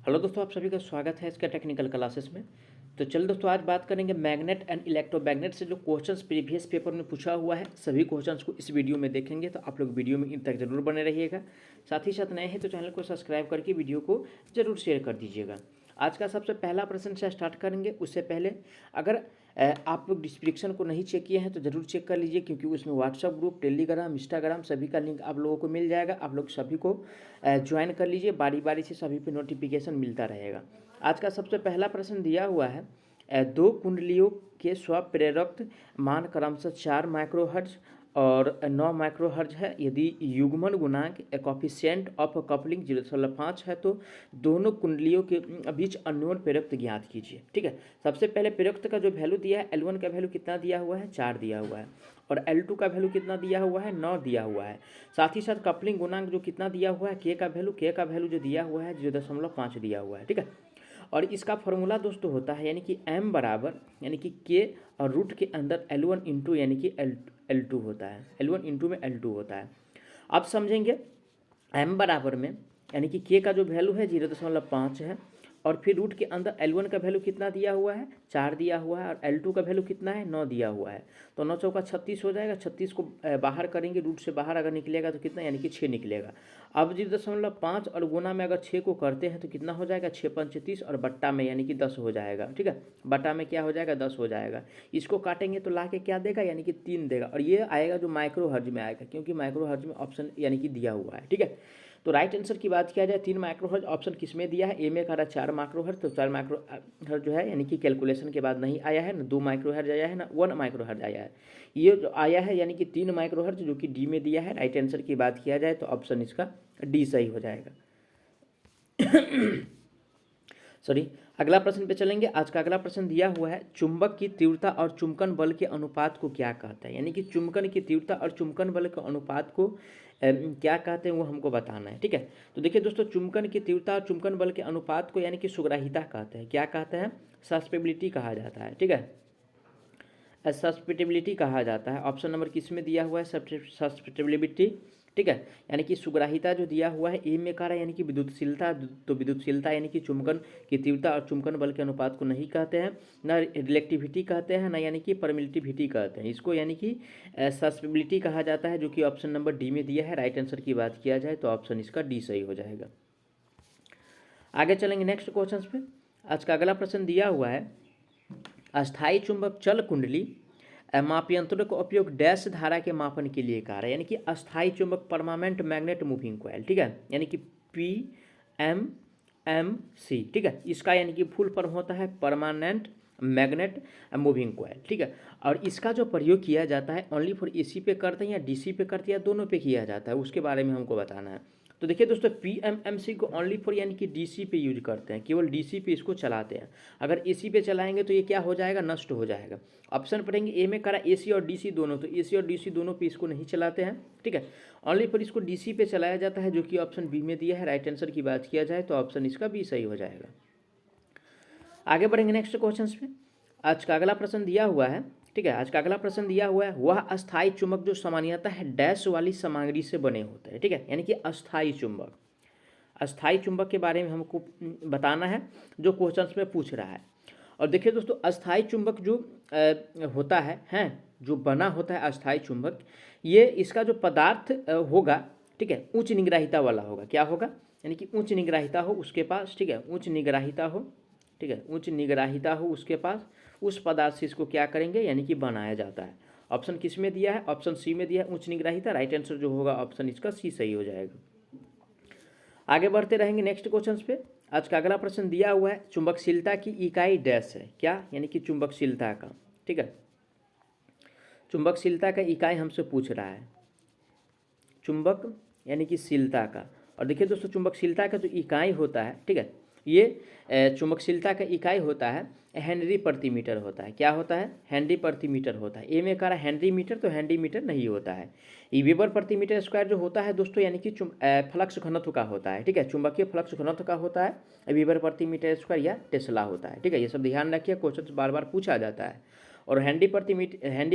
Hello दोस्तों, आप सभी का स्वागत है इसका टेक्निकल क्लासेस में। तो चल दोस्तों, आज बात करेंगे मैग्नेट एंड इलेक्ट्रोमैग्नेट से जो क्वेश्चंस प्रीवियस पेपर में पूछा हुआ है, सभी क्वेश्चंस को इस वीडियो में देखेंगे। तो आप लोग वीडियो में इन तक जरूर बने रहिएगा। साथ ही साथ नए हैं तो चैनल को सब्सक्राइब करके वीडियो को जरूर शेयर कर दीजिएगा। आज का सबसे पहला प्रश्न से स्टार्ट करेंगे। उससे पहले अगर आप लोग डिस्क्रिप्शन को नहीं चेक किए हैं तो ज़रूर चेक कर लीजिए, क्योंकि उसमें व्हाट्सअप ग्रुप, टेलीग्राम, इंस्टाग्राम सभी का लिंक आप लोगों को मिल जाएगा। आप लोग सभी को ज्वाइन कर लीजिए, बारी बारी से सभी पे नोटिफिकेशन मिलता रहेगा। आज का सबसे पहला प्रश्न दिया हुआ है, दो कुंडलियों के स्वप्रेरक मान क्रमशः 4 माइक्रोहर्ट्ज और 9 माइक्रोहर्ट्ज है। यदि युग्मन गुणांक कोफिशिएंट ऑफ कपलिंग 0.5 है तो दोनों कुंडलियों के बीच अन्योन प्रेरकत्व ज्ञात कीजिए। ठीक है, सबसे पहले प्रेरकत्व का जो वैल्यू दिया है, L1 का वैल्यू कितना दिया हुआ है, 4 दिया हुआ है, और L2 का वैल्यू कितना दिया हुआ है, 9 दिया हुआ है। साथ ही साथ कपलिंग गुणांक जो कितना दिया हुआ है, K का वैल्यू जो दिया हुआ है 0.5 दिया हुआ है। ठीक है, और इसका फॉर्मूला दोस्तों होता है यानी कि m बराबर यानी कि K और रूट के अंदर L1 इंटू यानी कि L2 होता है, L1 इंटू में L2 होता है। अब समझेंगे, m बराबर में यानी कि K का जो वैल्यू है 0.5 है, और फिर रूट के अंदर L1 का वैल्यू कितना दिया हुआ है, 4 दिया हुआ है, और L2 का वैल्यू कितना है, 9 दिया हुआ है। तो 9 चौका 36 हो जाएगा। 36 को बाहर करेंगे, रूट से बाहर अगर निकलेगा तो कितना, यानी कि 6 निकलेगा। अब 0.5 और गुना में अगर 6 को करते हैं तो कितना हो जाएगा, 6 पंच 30, और बट्टा में यानी कि 10 हो जाएगा। ठीक है, बट्टा में क्या हो जाएगा, 10 हो जाएगा। इसको काटेंगे तो ला के क्या देगा, यानी कि 3 देगा, और ये आएगा जो माइक्रो हर्ज में आएगा, क्योंकि माइक्रो हर्ज में ऑप्शन यानी कि दिया हुआ है। ठीक है, तो राइट आंसर की बात किया जाए, 3 माइक्रोहर्ज ऑप्शन किस में दिया है, ए में कह रहा है 4 माइक्रोहर्ज। तो 4 माइक्रोहर्ज जो है यानी कि कैलकुलेशन के बाद नहीं आया है, ना 2 माइक्रोहर्ज आया है, ना 1 माइक्रोहर्ज आया है। ये जो आया है यानी कि 3 माइक्रोहर्ज, जो कि डी में दिया है। राइट आंसर की बात किया जाए तो ऑप्शन इसका डी सही हो जाएगा। सॉरी, अगला प्रश्न पे चलेंगे। आज का अगला प्रश्न दिया हुआ है, चुंबक की तीव्रता और चुंबकन बल के अनुपात को क्या कहता है। यानी कि चुंबकन की तीव्रता और चुंबकन बल के अनुपात को क्या कहते हैं, वो हमको बताना है। ठीक है, तो देखिए दोस्तों, चुंबकन की तीव्रता और चुंबकन बल के अनुपात को यानी कि सुग्राहिता कहते हैं। क्या कहते हैं, सस्पेबिलिटी कहा जाता है। ठीक है, सस्पेटिबिलिटी कहा जाता है। ऑप्शन नंबर किस में दिया हुआ है, सस्पेटिबिलिटी। ठीक है, यानी कि सुग्राहिता जो दिया हुआ है ए में कह रहा है यानी कि विद्युतशीलता। तो विद्युतशीलता यानी कि चुंबकन की तीव्रता और चुंबकन बल के अनुपात को नहीं कहते हैं, ना रिलेक्टिविटी कहते हैं, ना यानी कि परमिटिविटी कहते हैं। इसको यानी कि सस्पेबिलिटी कहा जाता है, जो कि ऑप्शन नंबर डी में दिया है। राइट आंसर की बात किया जाए तो ऑप्शन इसका डी सही हो जाएगा। आगे चलेंगे नेक्स्ट क्वेश्चन पे। आज का अगला प्रश्न दिया हुआ है, अस्थायी चुंबक चल कुंडली मापयंत्रों का उपयोग डैश धारा के मापन के लिए कहा है। यानी कि अस्थायी चुंबक, परमानेंट मैग्नेट मूविंग कॉइल। ठीक है, यानी कि PMMC। ठीक है, इसका यानी कि फुल फॉर्म होता है परमानेंट मैग्नेट मूविंग कॉइल। ठीक है, और इसका जो प्रयोग किया जाता है ओनली फॉर AC पे करते हैं या DC पे करते हैं या दोनों पे किया जाता है, उसके बारे में हमको बताना है। तो देखिए दोस्तों, PMMC को ओनली फॉर यानी कि DC पे यूज करते हैं, केवल DC पे इसको चलाते हैं। अगर AC पे चलाएंगे तो ये क्या हो जाएगा, नष्ट हो जाएगा। ऑप्शन पढ़ेंगे, ए में करा AC और DC दोनों, तो AC और DC दोनों पे इसको नहीं चलाते हैं। ठीक है, ओनली फॉर इसको DC पे चलाया जाता है, जो कि ऑप्शन बी में दिया है। राइट आंसर की बात किया जाए तो ऑप्शन इसका बी सही हो जाएगा। आगे बढ़ेंगे नेक्स्ट क्वेश्चन पे। आज का अगला प्रश्न दिया हुआ है, ठीक है, आज का अगला प्रश्न दिया हुआ है, वह अस्थायी चुंबक जो सामान्यतः है डैश वाली सामग्री से बने होते हैं। ठीक है, यानी कि अस्थायी चुंबक, अस्थायी चुंबक के बारे में हमको बताना है, जो क्वेश्चंस में पूछ रहा है। और देखिए दोस्तों, अस्थायी चुंबक जो होता है जो बना होता है अस्थायी चुंबक, ये इसका जो पदार्थ होगा, ठीक है, उच्च निग्राहिता वाला होगा। क्या होगा, यानी कि उच्च निग्राहिता हो उसके पास। ठीक है, उच्च निग्राहिता हो, ठीक है, उच्च निग्राहिता हो उसके पास, उस पदार्थ से इसको क्या करेंगे, यानी कि बनाया जाता है। ऑप्शन किस में दिया है, ऑप्शन सी में दिया है, उच्च निग्राहिता। राइट आंसर जो होगा ऑप्शन इसका सी सही हो जाएगा। आगे बढ़ते रहेंगे नेक्स्ट क्वेश्चन पे। आज का अगला प्रश्न दिया हुआ है, चुंबकशीलता की इकाई डैश है। क्या, यानी कि चुंबकशीलता का। ठीक है, चुंबकशीलता का इकाई हमसे पूछ रहा है, चुंबक यानी कि शीलता का। और देखिए दोस्तों, चुंबकशीलता का जो इकाई होता है, ठीक है, ये चुंबकशीलता का इकाई होता है हेनरी प्रति मीटर होता है। क्या होता है, हेनरी प्रति मीटर होता है। ए में कह रहा है हेनरी मीटर, तो हेनरी मीटर नहीं होता है। ये वेबर प्रति मीटर स्क्वायर जो होता है दोस्तों, यानी कि फ्लक्स घनत्व का होता है। ठीक है, चुंबकीय फ्लक्स घनत्व का होता है वेबर प्रति मीटर स्क्वायर या टेस्ला होता है। ठीक है, ये सब ध्यान रखिए, क्वेश्चन बार बार पूछा जाता है। और हेनरी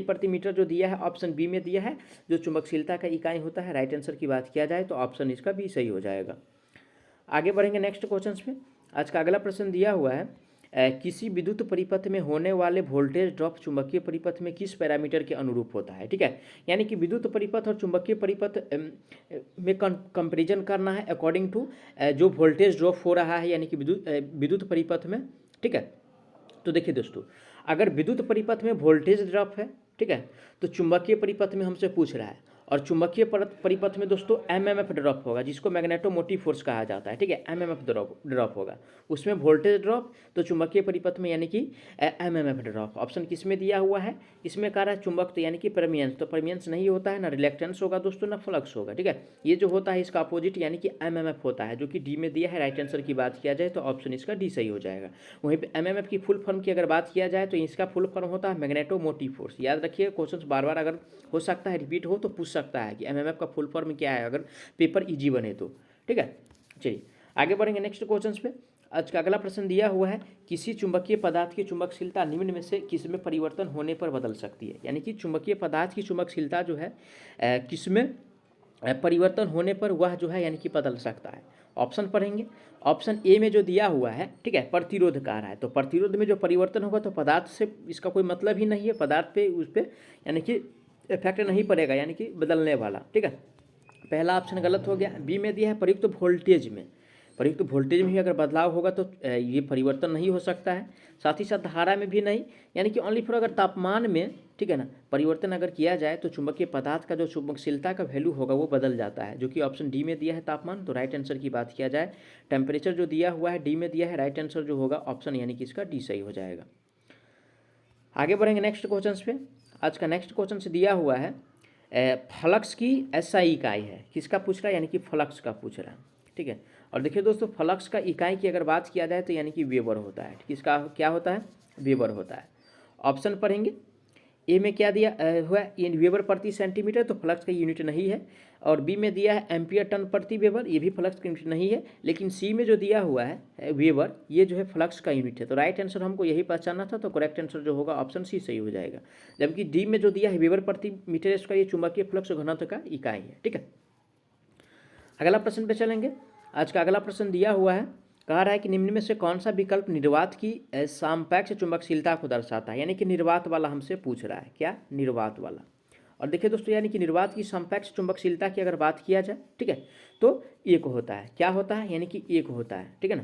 प्रति मीटर जो दिया है ऑप्शन बी में दिया है, जो चुंबकशीलता का इकाई होता है। राइट आंसर की बात किया जाए तो ऑप्शन इसका बी सही हो जाएगा। आगे बढ़ेंगे नेक्स्ट क्वेश्चन पे। आज का अगला प्रश्न दिया हुआ है किसी विद्युत परिपथ में होने वाले वोल्टेज ड्रॉप चुंबकीय परिपथ में किस पैरामीटर के अनुरूप होता है। ठीक है, यानी कि विद्युत परिपथ और चुंबकीय परिपथ में कंपैरिजन करना है अकॉर्डिंग टू जो वोल्टेज ड्रॉप हो रहा है, यानी कि विद्युत परिपथ में। ठीक है, तो देखिए दोस्तों, अगर विद्युत परिपथ में वोल्टेज ड्रॉप है, ठीक है, तो चुंबकीय परिपथ में हमसे पूछ रहा है, और चुंबकीय परिपथ में दोस्तों एमएमएफ ड्रॉप होगा, जिसको मैग्नेटोमोटिव फोर्स कहा जाता है। ठीक है, एमएमएफ ड्रॉप होगा, उसमें वोल्टेज ड्रॉप, तो चुंबकीय परिपथ में यानी कि एमएमएफ ड्रॉप। ऑप्शन किस में दिया हुआ है, इसमें कह रहा है चुंबक, तो यानी कि परमियंस, तो परमियंस नहीं होता है, ना रिलेक्टेंस होगा दोस्तों, ना फ्लक्स होगा। ठीक है, ये जो होता है इसका अपोजिट यानी कि एमएमएफ होता है, जो कि डी में दिया है। राइट आंसर की बात किया जाए तो ऑप्शन इसका डी सही हो जाएगा। वहीं पर एमएमएफ की फुल फॉर्म की अगर बात किया जाए तो इसका फुल फॉर्म होता है मैग्नेटोमोटिव फोर्स। याद रखिए, क्वेश्चन बार बार अगर हो सकता है रिपीट हो तो पूछ सकता है कि एमएमएफ का फुल फॉर्म क्या है, अगर पेपर इजी बने तो। ठीक है, चलिए आगे बढ़ेंगे नेक्स्ट क्वेश्चन पे। आज का अगला प्रश्न दिया हुआ है किसी चुंबकीय पदार्थ की चुंबकशीलता निम्न में से किस में परिवर्तन होने पर बदल सकती है। यानी कि चुंबकीय पदार्थ की चुंबकशीलता जो है किस में परिवर्तन होने पर वह जो है यानी कि बदल सकता है। ऑप्शन पढ़ेंगे। ऑप्शन ए में जो दिया हुआ है, ठीक है, प्रतिरोध कह रहा है, तो प्रतिरोध में जो परिवर्तन होगा तो पदार्थ से इसका कोई मतलब ही नहीं है, पदार्थ पे उस पर यानी कि इफेक्ट नहीं पड़ेगा, यानी कि बदलने वाला। ठीक है, पहला ऑप्शन गलत हो गया। बी में दिया है प्रयुक्त वोल्टेज में, प्रयुक्त वोल्टेज में भी अगर बदलाव होगा तो ये परिवर्तन नहीं हो सकता है। साथ ही साथ धारा में भी नहीं, यानी कि ओनली फॉर अगर तापमान में, ठीक है ना, परिवर्तन अगर किया जाए तो चुंबकीय पदार्थ का जो चुंबकशीलता का वैल्यू होगा वो बदल जाता है, जो कि ऑप्शन डी में दिया है तापमान। तो राइट आंसर की बात किया जाए, टेम्परेचर जो दिया हुआ है डी में दिया है, राइट आंसर जो होगा ऑप्शन यानी कि इसका डी सही हो जाएगा। आगे बढ़ेंगे नेक्स्ट क्वेश्चन पे। आज का नेक्स्ट क्वेश्चन से दिया हुआ है फ्लक्स की एसआई इकाई है, किसका पूछ रहा है, यानी कि फ्लक्स का पूछ रहा है। ठीक है, और देखिए दोस्तों, फ्लक्स का इकाई की अगर बात किया जाए तो यानी कि वेबर होता है। किसका क्या होता है, वेबर होता है। ऑप्शन पढ़ेंगे। ए में क्या दिया हुआ है, वेबर प्रति सेंटीमीटर, तो फ्लक्स का यूनिट नहीं है। और बी में दिया है एम्पियर टन प्रति वेबर, ये भी फ्लक्स का यूनिट नहीं है। लेकिन सी में जो दिया हुआ है वेबर, ये जो है फ्लक्स का यूनिट है। तो राइट आंसर हमको यही पहचानना था, तो करेक्ट आंसर जो होगा ऑप्शन सी सही हो जाएगा। जबकि डी में जो दिया है वेबर प्रति मीटर स्क्वायर, ये चुंबकीय फ्लक्स घनत्व का इकाई है। ठीक है, अगला प्रश्न पे चलेंगे। आज का अगला प्रश्न दिया हुआ है, कह रहा है कि निम्न में से कौन सा विकल्प निर्वात की सापेक्ष चुंबकशीलता को दर्शाता है। यानी कि निर्वात वाला हमसे पूछ रहा है, क्या, निर्वात वाला। और देखिए दोस्तों, यानी कि निर्वात की सापेक्ष चुंबकशीलता की अगर बात किया जाए, ठीक है, तो एक होता है। क्या होता है, यानी कि एक होता है। ठीक है ना।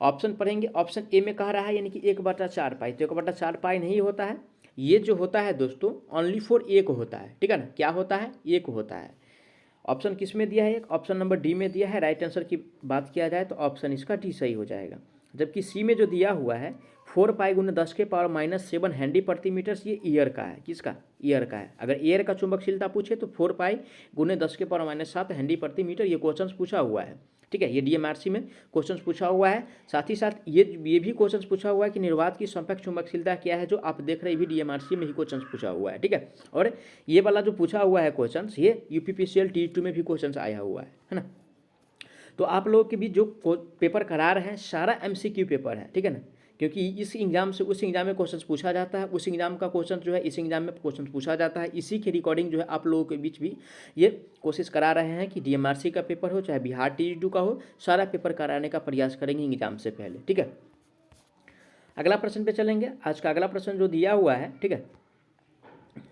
ऑप्शन पढ़ेंगे। ऑप्शन ए में कह रहा है यानी कि 1/4 पाई, तो 1/4 पाई नहीं होता है। ये जो होता है दोस्तों ओनली फॉर एक होता है। ठीक है ना, क्या होता है, एक होता है। ऑप्शन किस में दिया है, एक ऑप्शन नंबर डी में दिया है। राइट आंसर की बात किया जाए तो ऑप्शन इसका डी सही हो जाएगा। जबकि सी में जो दिया हुआ है 4 पाई × 10⁻⁻7 हेनरी प्रति मीटर, ये ईयर का है। किसका, ईयर का है। अगर ईयर का चुंबकशीलता पूछे तो 4 पाई × 10⁻⁷ हेनरी प्रति मीटर, ये क्वेश्चन पूछा हुआ है। ठीक है, ये डीएमआरसी में क्वेश्चन पूछा हुआ है। साथ ही साथ ये भी क्वेश्चन पूछा हुआ है कि निर्वात की सापेक्ष चुंबकशीलता क्या है, जो आप देख रहे हैं, भी डीएमआरसी में ही क्वेश्चन पूछा हुआ है। ठीक है, और ये वाला जो पूछा हुआ है क्वेश्चन, ये यूपीपीसीएल T2 में भी क्वेश्चन आया हुआ है ना। तो आप लोगों के भी जो पेपर करा रहे हैं सारा एमसीक्यू पेपर है। ठीक है ना, क्योंकि इस एग्जाम से उस एग्जाम में क्वेश्चन पूछा जाता है, उस एग्जाम का क्वेश्चन जो है इस एग्जाम में क्वेश्चन पूछा जाता है। इसी के रिकॉर्डिंग जो है आप लोगों के बीच भी ये कोशिश करा रहे हैं कि डीएमआरसी का पेपर हो चाहे बिहार T2 का हो, सारा पेपर कराने का प्रयास करेंगे एग्जाम से पहले। ठीक है, अगला प्रश्न पे चलेंगे। आज का अगला प्रश्न जो दिया हुआ है, ठीक है,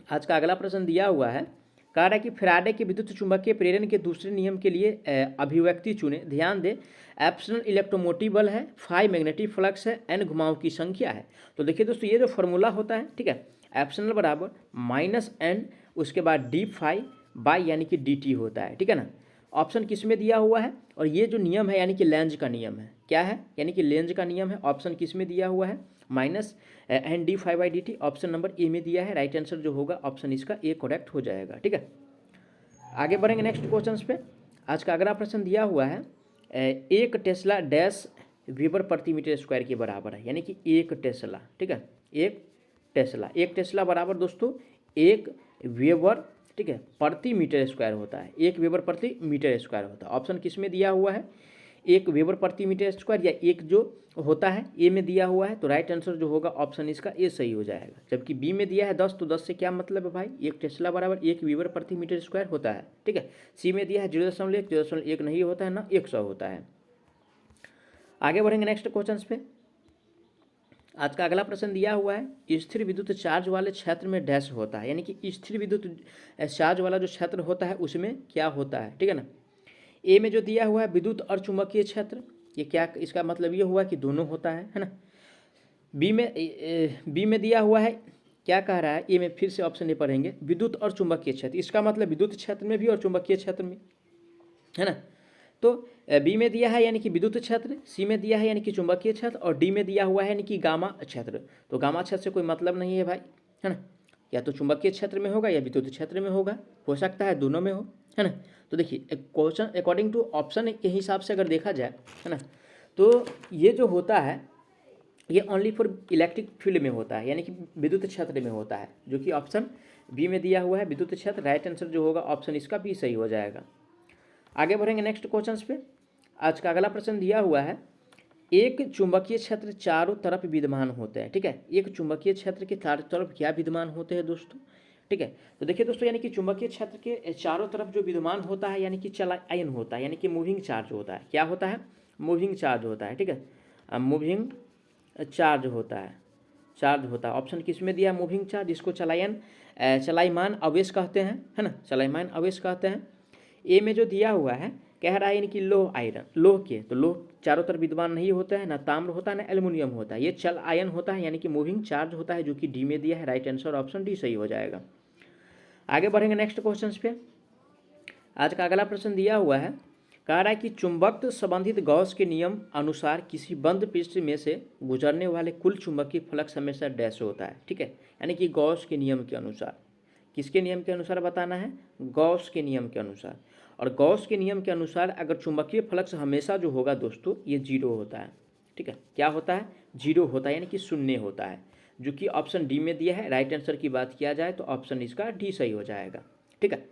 आज का अगला प्रश्न दिया हुआ है, कह रहा है कि फैराडे के विद्युत चुंबकीय प्रेरण के दूसरे नियम के लिए अभिव्यक्ति चुने। ध्यान दें, एप्सिलॉन इलेक्ट्रोमोटिव बल है, फाई मैग्नेटिक फ्लक्स है, एन घुमाव की संख्या है। तो देखिए दोस्तों, ये जो फॉर्मूला होता है, ठीक है, एप्सिलॉन बराबर -n, उसके बाद d फाई बाई यानी कि dt होता है। ठीक है ना। ऑप्शन किस में दिया हुआ है, और ये जो नियम है यानी कि लेंज का नियम है। क्या है, यानी कि लेंज का नियम है। ऑप्शन किस में दिया हुआ है, -n/d⁵/dt। ऑप्शन नंबर ए में दिया है। राइट आंसर जो होगा ऑप्शन इसका ए करेक्ट हो जाएगा। ठीक है, आगे बढ़ेंगे नेक्स्ट क्वेश्चन पे। आज का अगला प्रश्न दिया हुआ है, 1 टेस्ला डैश वेबर प्रति मीटर स्क्वायर के बराबर है। यानी कि 1 टेस्ला, ठीक है, 1 टेस्ला बराबर दोस्तों 1 वेबर, ठीक है, प्रति मीटर स्क्वायर होता है। 1 वेबर प्रति मीटर स्क्वायर होता है। ऑप्शन किस में दिया हुआ है, 1 वेबर प्रति मीटर स्क्वायर या 1 जो होता है ए में दिया हुआ है। तो राइट आंसर जो होगा ऑप्शन इसका ए सही हो जाएगा। जबकि बी में दिया है 10, तो 10 से क्या मतलब है भाई, 1 टेस्ला बराबर 1 वेबर प्रति मीटर स्क्वायर होता है। ठीक है, सी में दिया है 0.1, 0.1 नहीं होता है ना, 100 होता है। आगे बढ़ेंगे नेक्स्ट क्वेश्चन पे। आज का अगला प्रश्न दिया हुआ है, स्थिर विद्युत चार्ज वाले क्षेत्र में डैश होता है, यानी कि स्थिर विद्युत चार्ज वाला जो क्षेत्र होता है उसमें क्या होता है, ठीक है ना। ए में जो दिया हुआ है विद्युत और चुंबकीय क्षेत्र, ये क्या, इसका मतलब ये हुआ कि दोनों होता है ना। बी में दिया हुआ है, क्या कह रहा है, ए में फिर से ऑप्शन नहीं पढ़ेंगे, विद्युत और चुंबकीय क्षेत्र, इसका मतलब विद्युत क्षेत्र में भी और चुंबकीय क्षेत्र में, है ना। तो बी में दिया है यानी कि विद्युत क्षेत्र, सी में दिया है यानी कि चुंबकीय क्षेत्र, और डी में दिया हुआ है यानी कि गामा क्षेत्र। तो गामा क्षेत्र से कोई मतलब नहीं है भाई, है ना, या तो चुंबकीय क्षेत्र में होगा या विद्युत क्षेत्र में होगा, हो सकता है दोनों में हो, है ना। तो देखिए क्वेश्चन अकॉर्डिंग टू ऑप्शन के हिसाब से अगर देखा जाए, है ना, तो ये जो होता है ये ओनली फॉर इलेक्ट्रिक फील्ड में होता है, यानी कि विद्युत क्षेत्र में होता है, जो कि ऑप्शन बी में दिया हुआ है विद्युत क्षेत्र। राइट आंसर जो होगा ऑप्शन इसका बी सही हो जाएगा। आगे बढ़ेंगे नेक्स्ट क्वेश्चन पे। आज का अगला प्रश्न दिया हुआ है, एक चुंबकीय क्षेत्र चारों तरफ विद्यमान होते हैं, ठीक है। एक चुंबकीय क्षेत्र के चारों तरफ क्या विद्यमान होते हैं दोस्तों, ठीक है। तो देखिए दोस्तों, यानी कि चुंबकीय क्षेत्र के चारों तरफ जो विद्यमान होता है यानी कि चलायन होता है, यानी कि मूविंग चार्ज होता है। क्या होता है, मूविंग चार्ज होता है, ठीक है, मूविंग चार्ज होता है, चार्ज होता है। ऑप्शन किस में दिया, मूविंग चार्ज, इसको चलायमान आवेश कहते हैं, है ना, चलायमान आवेश कहते हैं। ए में जो दिया हुआ है कह रहा है यानी कि लोह आयरन, लोह के, तो लोह चारों तरफ विद्यमान नहीं होता है, ना ताम्र होता है ना एल्युमिनियम होता है, ये चल आयन होता है, यानी कि मूविंग चार्ज होता है, जो कि डी में दिया है। राइट आंसर ऑप्शन डी सही हो जाएगा। आगे बढ़ेंगे नेक्स्ट क्वेश्चन पे। आज का अगला प्रश्न दिया हुआ है, कह रहा है कि चुंबक संबंधित गॉस के नियम अनुसार किसी बंद पृष्ठ में से गुजरने वाले कुल चुंबकीय फ्लक्स हमेशा डैश होता है, ठीक है। यानी कि गॉस के नियम के अनुसार, किसके नियम के अनुसार बताना है, गॉस के नियम के अनुसार। और गॉस के नियम के अनुसार अगर चुंबकीय फ्लक्स हमेशा जो होगा दोस्तों ये जीरो होता है, ठीक है। क्या होता है, जीरो होता है, यानी कि शून्य होता है, जो कि ऑप्शन डी में दिया है। राइट आंसर की बात किया जाए तो ऑप्शन इसका डी सही हो जाएगा, ठीक है।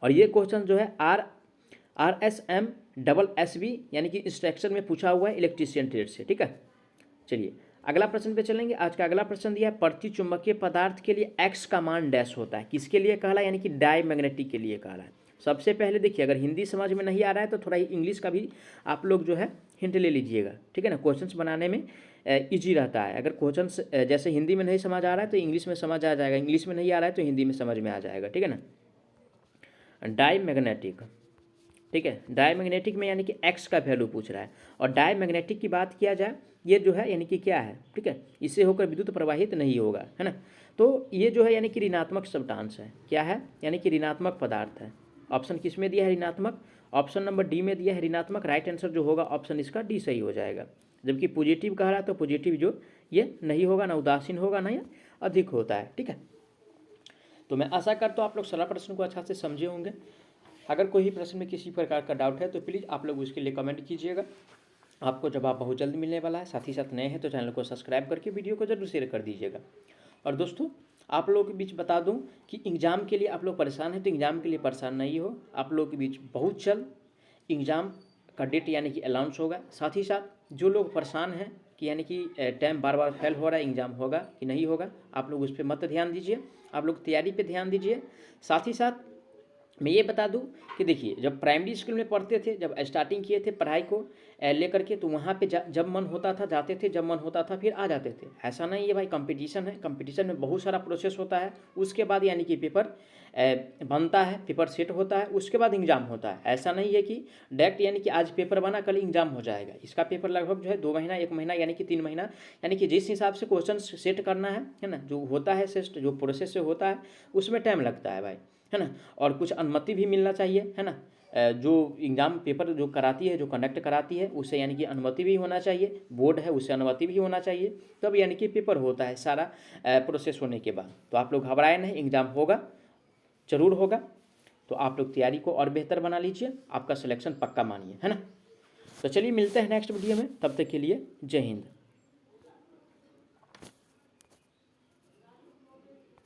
और ये क्वेश्चन जो है RSM/SB यानी कि इंस्ट्रक्शन में पूछा हुआ है इलेक्ट्रीशियन ट्रेड से, ठीक है। चलिए अगला प्रश्न पे चलेंगे। आज का अगला प्रश्न दिया है, प्रति चुंबकीय पदार्थ के लिए एक्स का मान डैश होता है, किसके लिए कहला, यानी कि डायमैग्नेटिक के लिए कहला है। सबसे पहले देखिए, अगर हिंदी समझ में नहीं आ रहा है तो थोड़ा इंग्लिश का भी आप लोग जो है हिंट ले लीजिएगा, ठीक है ना, क्वेश्चंस बनाने में इजी रहता है। अगर क्वेश्चंस जैसे हिंदी में नहीं समझ आ रहा है तो इंग्लिश में समझ आ जाएगा, इंग्लिश में नहीं आ रहा है तो हिंदी में समझ में आ जाएगा, ठीक है ना। डायमैग्नेटिक, ठीक है, डायमैग्नेटिक में यानी कि एक्स का वैल्यू पूछ रहा है। और डायमैग्नेटिक की बात किया जाए, ये जो है यानी कि क्या है, ठीक है, इससे होकर विद्युत प्रवाहित नहीं होगा, है ना। तो ये जो है यानी कि ऋणात्मक सब्सटेंस है, क्या है, यानी कि ऋणात्मक पदार्थ है। ऑप्शन किस में दिया है, ऋणात्मक, ऑप्शन नंबर डी में दिया है ऋणात्मक। राइट आंसर जो होगा ऑप्शन इसका डी सही हो जाएगा। जबकि पॉजिटिव कह रहा है तो पॉजिटिव जो ये नहीं होगा, ना उदासीन होगा ना ये अधिक होता है, ठीक है। तो मैं आशा करता हूँ आप लोग सारा प्रश्न को अच्छा से समझे होंगे। अगर कोई प्रश्न में किसी प्रकार का डाउट है तो प्लीज़ आप लोग उसके लिए कमेंट कीजिएगा, आपको जवाब बहुत जल्द मिलने वाला है। साथ ही साथ नए हैं तो चैनल को सब्सक्राइब करके वीडियो को जरूर शेयर कर दीजिएगा। और दोस्तों आप लोगों के बीच बता दूं कि एग्ज़ाम के लिए आप लोग परेशान हैं तो एग्ज़ाम के लिए परेशान नहीं हो, आप लोगों के बीच बहुत जल्द एग्ज़ाम का डेट यानी कि अनाउंस होगा। साथ ही साथ जो लोग परेशान हैं कि यानी कि टाइम बार बार फेल हो रहा है, एग्ज़ाम होगा कि नहीं होगा, आप लोग उस पर मत ध्यान दीजिए, आप लोग तैयारी पे ध्यान दीजिए। साथ ही साथ मैं ये बता दूं कि देखिए, जब प्राइमरी स्कूल में पढ़ते थे, जब स्टार्टिंग किए थे पढ़ाई को लेकर के, तो वहाँ पे जब मन होता था जाते थे, जब मन होता था फिर आ जाते थे। ऐसा नहीं है भाई, कंपटीशन है, कंपटीशन में बहुत सारा प्रोसेस होता है। उसके बाद यानी कि पेपर बनता है, पेपर सेट होता है, उसके बाद एग्ज़ाम होता है। ऐसा नहीं है कि डायरेक्ट यानी कि आज पेपर बना कल एग्ज़ाम हो जाएगा। इसका पेपर लगभग जो है 2 महीना 1 महीना यानी कि 3 महीना, यानी कि जिस हिसाब से क्वेश्चन सेट करना है ना, जो होता है सेट, जो प्रोसेस से होता है उसमें टाइम लगता है भाई, है ना। और कुछ अनुमति भी मिलना चाहिए, है ना, जो एग्ज़ाम पेपर जो कराती है, जो कंडक्ट कराती है, उससे यानी कि अनुमति भी होना चाहिए, बोर्ड है उससे अनुमति भी होना चाहिए, तब यानी कि पेपर होता है सारा प्रोसेस होने के बाद। तो आप लोग घबराए नहीं, एग्ज़ाम होगा, ज़रूर होगा। तो आप लोग तैयारी को और बेहतर बना लीजिए, आपका सिलेक्शन पक्का मानिए, है ना। तो चलिए मिलते हैं नेक्स्ट वीडियो में, तब तक के लिए जय हिंद।